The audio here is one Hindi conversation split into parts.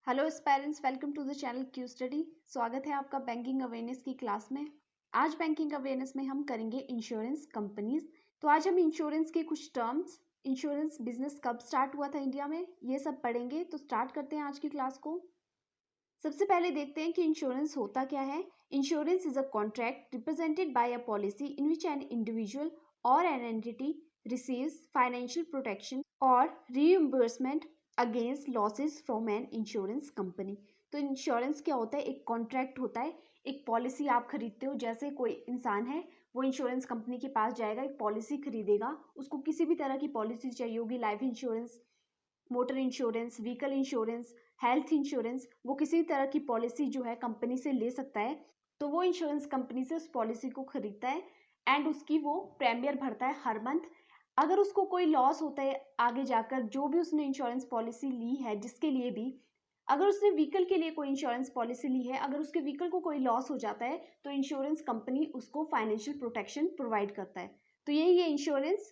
Hello aspirants, welcome to the channel Q study. स्वागत है आपका बैंकिंग अवेयरनेस की क्लास में। आज बैंकिंग अवेयरनेस में हम करेंगे इंश्योरेंस कंपनीज। तो आज हम इंश्योरेंस के कुछ टर्म्स, इंश्योरेंस बिजनेस कब स्टार्ट हुआ था इंडिया में, ये सब पढ़ेंगे। तो स्टार्ट करते हैं आज की क्लास को। सबसे पहले देखते हैं कि इंश्योरेंस होता क्या है। Insurance is a contract represented by a policy in which an individual or an entity receives financial protection or reimbursement against losses from an insurance company. तो इंश्योरेंस क्या होता है? एक कॉन्ट्रैक्ट होता है, एक पॉलिसी आप खरीदते हो। जैसे कोई इंसान है, वो इंश्योरेंस कंपनी के पास जाएगा, एक पॉलिसी खरीदेगा, उसको किसी भी तरह की पॉलिसी चाहिए होगी, life insurance, motor insurance, vehicle insurance, health insurance, वो किसी भी तरह की पॉलिसी जो है कंपनी से ले सकता है। तो वो इंश्योरेंस कंपनी से उस पॉलिसी को खरीदता है एंड उसकी वो प्रीमियम भरता है हर मंथ। अगर उसको कोई लॉस होता है आगे जाकर, जो भी उसने इंश्योरेंस पॉलिसी ली है, जिसके लिए भी, अगर उसने व्हीकल के लिए कोई इंश्योरेंस पॉलिसी ली है, अगर उसके व्हीकल को कोई लॉस हो जाता है तो इंश्योरेंस कंपनी उसको फाइनेंशियल प्रोटेक्शन प्रोवाइड करता है। तो यही है insurance.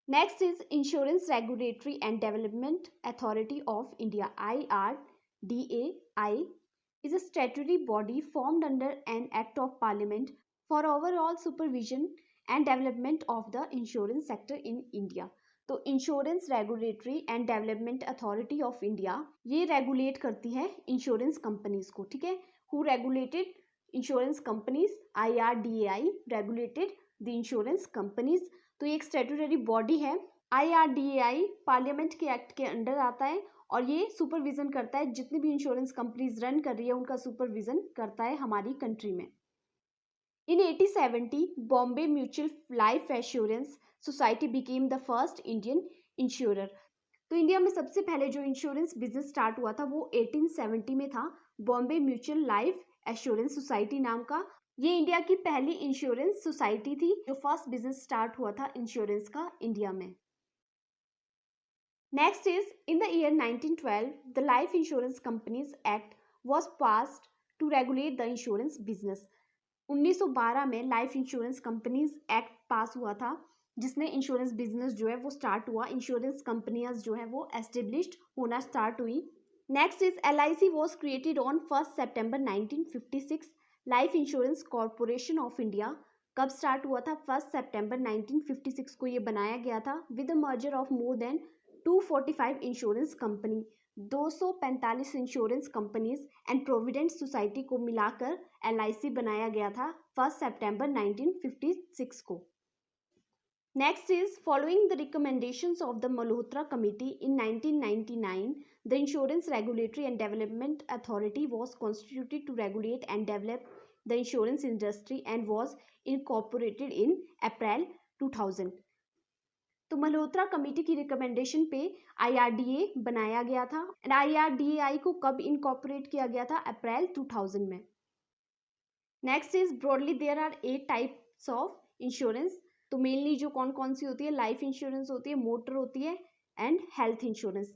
Next is insurance regulatory and development authority of India, IRDAI is a statutory body formed under an act of parliament for overall supervision and development of the insurance sector in India। तो insurance regulatory and development authority of India ये रेगुलेट करती है इंश्योरेंस कंपनीज को। ठीक है, who regulated insurance companies? IRDAI regulated the insurance companies. तो ये एक स्टैट्यूटरी बॉडी है। IRDAI पार्लियामेंट के एक्ट के अंडर आता है और ये सुपरविजन करता है, जितनी भी इंश्योरेंस कंपनीज रन कर रही है उनका सुपरविजन करता है हमारी कंट्री में। In 1870, Bombay Mutual Life Assurance Society became the first Indian insurer। तो इंडिया में सबसे पहले जो इंश्योरेंस बिजनेस स्टार्ट हुआ था वो 1870 में था, Bombay mutual life assurance society नाम का। ये इंडिया की पहली इंश्योरेंस सोसाइटी थी, जो फर्स्ट बिजनेस स्टार्ट हुआ था इंश्योरेंस का इंडिया में। Next is, in the year 1912, the Life Insurance Companies Act was passed to regulate the insurance business। 1912 में लाइफ इंश्योरेंस कंपनीज एक्ट पास हुआ था, जिसने इंश्योरेंस बिजनेस जो है वो स्टार्ट हुआ, इंश्योरेंस कंपनियां जो है वो एस्टेब्लिश्ड होना स्टार्ट हुई। Next is LIC was created on 1 सितंबर 1956। Life insurance corporation of India कब स्टार्ट हुआ था? 1 सितंबर 1956 को ये बनाया गया था with the merger of more than 245 insurance company. 245 insurance companies and provident society को मिलाकर LIC बनाया गया था 1 सितंबर 1956 को। Next is, following the recommendations of the Malhotra committee in 1999, the insurance regulatory and development authority was constituted to regulate and develop the insurance industry and was incorporated in April 2000। तो मल्होत्रा कमेटी की रिकमेंडेशन पे IRDA बनाया गया था एंड IRDAI को कब इनकॉर्पोरेट किया गया था? अप्रैल 2000 में। Next is, broadly there are 8 types of insurance. तो मेनली जो कौन कौन सी होती है? लाइफ इंश्योरेंस होती है, मोटर होती है एंड हेल्थ इंश्योरेंस।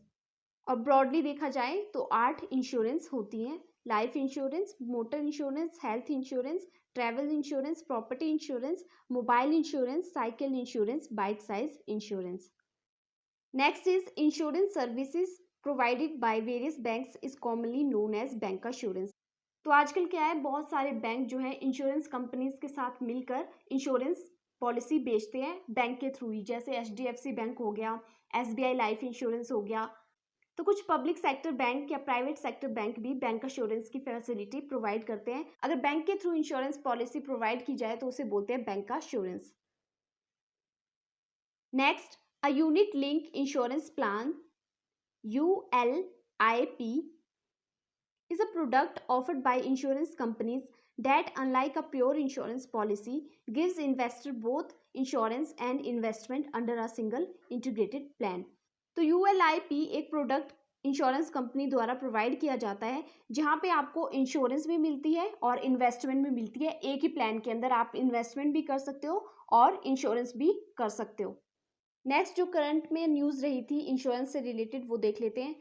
और ब्रॉडली देखा जाए तो 8 इंश्योरेंस होती हैं: life insurance, motor insurance, health insurance, travel insurance, property insurance, mobile insurance, cycle insurance, bite size insurance. Next is, insurance services provided by various banks is commonly known as bank insurance. तो आजकल क्या है, बहुत सारे बैंक जो है इंश्योरेंस कंपनीज के साथ मिलकर इंश्योरेंस पॉलिसी बेचते हैं बैंक के थ्रू ही। जैसे HDFC बैंक हो गया, SBI लाइफ इंश्योरेंस हो गया। तो कुछ पब्लिक सेक्टर बैंक या प्राइवेट सेक्टर बैंक भी बैंक इंश्योरेंस की फैसिलिटी प्रोवाइड करते हैं। अगर बैंक के थ्रू इंश्योरेंस पॉलिसी प्रोवाइड की जाए तो उसे बोलते हैं bank insurance. Next, a unit link insurance plan, ULIP, is a product offered by insurance companies that, unlike a pure insurance policy, gives investor both insurance and investment under a single integrated plan। तो ULIP एक प्रोडक्ट इंश्योरेंस कंपनी द्वारा प्रोवाइड किया जाता है, जहां पे आपको इंश्योरेंस भी मिलती है और इन्वेस्टमेंट भी मिलती है। एक ही प्लान के अंदर आप इन्वेस्टमेंट भी कर सकते हो और इंश्योरेंस भी कर सकते हो। नेक्स्ट जो करंट में न्यूज़ रही थी इंश्योरेंस से रिलेटेड, वो देख लेते हैं।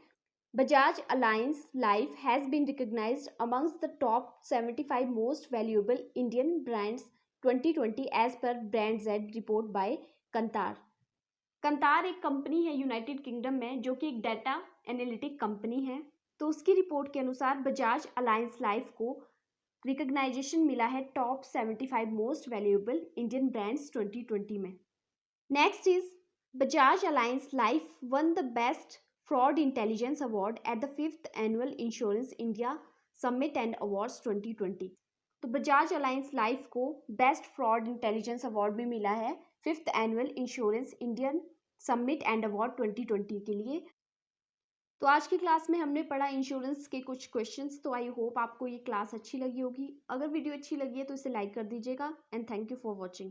Bajaj Allianz Life has been recognized amongst the top 75 most valuable Indian brands 2020 as per Brand Z report by Kantar। कंतार एक कंपनी है यूनाइटेड किंगडम में, जो कि एक डाटा एनालिटिक कंपनी है। तो उसकी रिपोर्ट के अनुसार बजाज अलायंस लाइफ को रिकग्नाइजेशन मिला है top 75 most valuable Indian brands 2020 में। Next is Bajaj alliance life one the best fraud intelligence award at the 5th annual insurance India summit and awards 2020। तो बजाज अलायंस लाइफ को बेस्ट फ्रॉड इंटेलिजेंस अवार्ड भी मिला है 5th annual insurance Indian summit and award 2020 के लिए। तो आज की क्लास में हमने पढ़ा इंश्योरेंस के कुछ क्वेश्चंस। तो आई होप आपको ये क्लास अच्छी लगी होगी। अगर वीडियो अच्छी लगी है तो इसे लाइक कर दीजिएगा and thank you for watching.